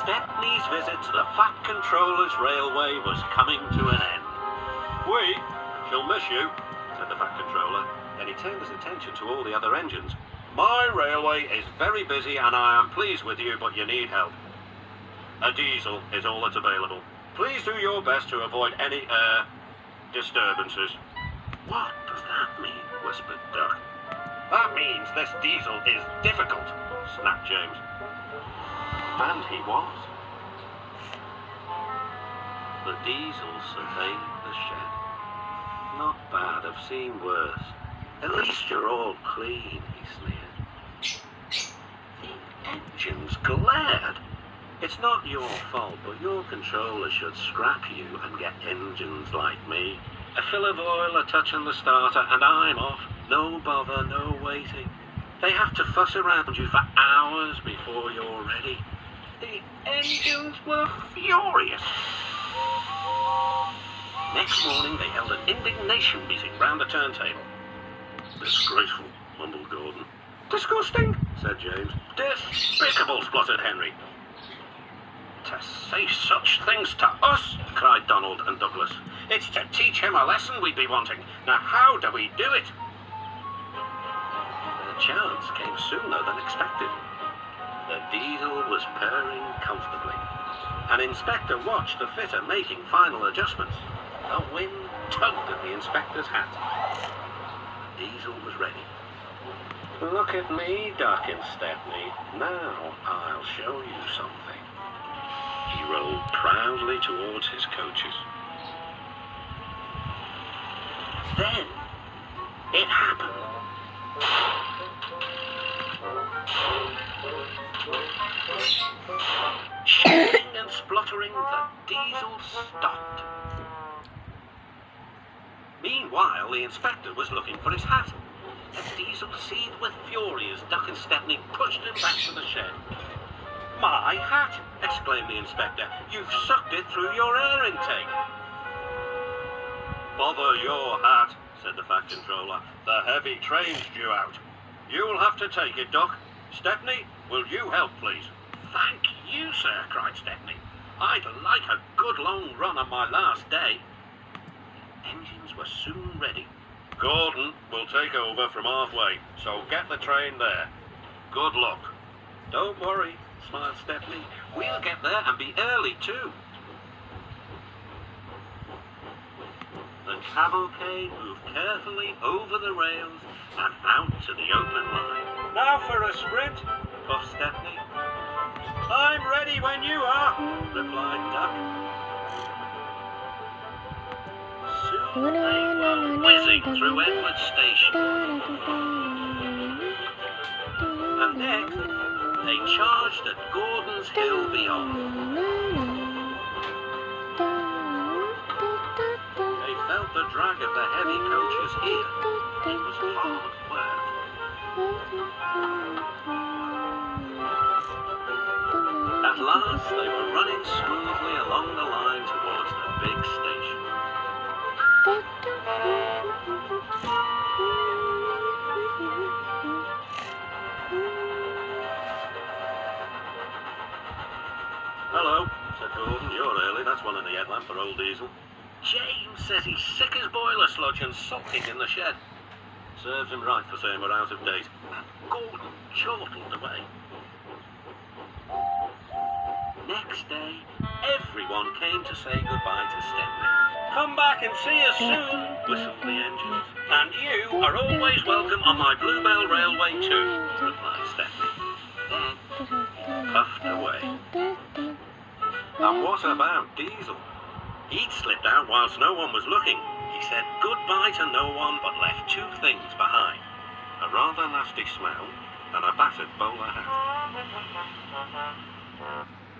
Stepney's visit to the Fat Controller's Railway was coming to an end. "We shall miss you," said the Fat Controller. Then he turned his attention to all the other engines. "My railway is very busy and I am pleased with you, but you need help. A diesel is all that's available. Please do your best to avoid any disturbances." "What does that mean?" whispered Duck. "That means this diesel is difficult," snapped James. And he was. The diesel surveyed the shed. "Not bad, I've seen worse. At least you're all clean," he sneered. The engines glared. "It's not your fault, but your controller should scrap you and get engines like me. A fill of oil, a touch on the starter, and I'm off. No bother, no waiting. They have to fuss around you for hours before you're ready." The engines were furious. Next morning they held an indignation meeting round the turntable. "Disgraceful," mumbled Gordon. "Disgusting," said James. "Despicable," spluttered Henry. "To say such things to us," cried Donald and Douglas. "It's to teach him a lesson we'd be wanting. Now how do we do it?" The chance came sooner than expected. The diesel was purring comfortably. An inspector watched the fitter making final adjustments. The wind tugged at the inspector's hat. The diesel was ready. "Look at me, Duck and Stepney. Now I'll show you something." He rolled proudly towards his coaches. Then it happened. Shouting and spluttering, the diesel stopped. Meanwhile, the inspector was looking for his hat. The diesel seethed with fury as Duck and Stepney pushed him back to the shed. "My hat!" exclaimed the inspector. "You've sucked it through your air intake." "Bother your hat," said the Fat Controller. "The heavy train's due out. You'll have to take it, Duck. Stepney, will you help, please?" "Thank you, sir," cried Stepney. "I'd like a good long run on my last day." The engines were soon ready. "Gordon will take over from halfway, so get the train there. Good luck." "Don't worry," smiled Stepney. "We'll get there and be early too." The cavalcade moved carefully over the rails and out to the open line. "Now for a sprint," puffed Stepney. "I'm ready when you are," replied Duck. Soon they were whizzing through Edward Station. And next, they charged at Gordon's Hill beyond. They felt the drag of the heavy coaches here. It was hard work. At last, they were running smoothly along the line towards the big station. "Hello," said Gordon. "You're early. That's one in the headlamp for old diesel." "James says he's sick as boiler sludge and sulking in the shed." "Serves him right for saying we're out of date." Gordon chortled away. Next day, everyone came to say goodbye to Stepney. "Come back and see us soon," whistled the engines. "And you are always welcome on my Bluebell Railway too," replied Stepney. Then he puffed away. And what about Diesel? He'd slipped out whilst no one was looking. He said goodbye to no one but left two things behind: a rather nasty smell and a battered bowler hat.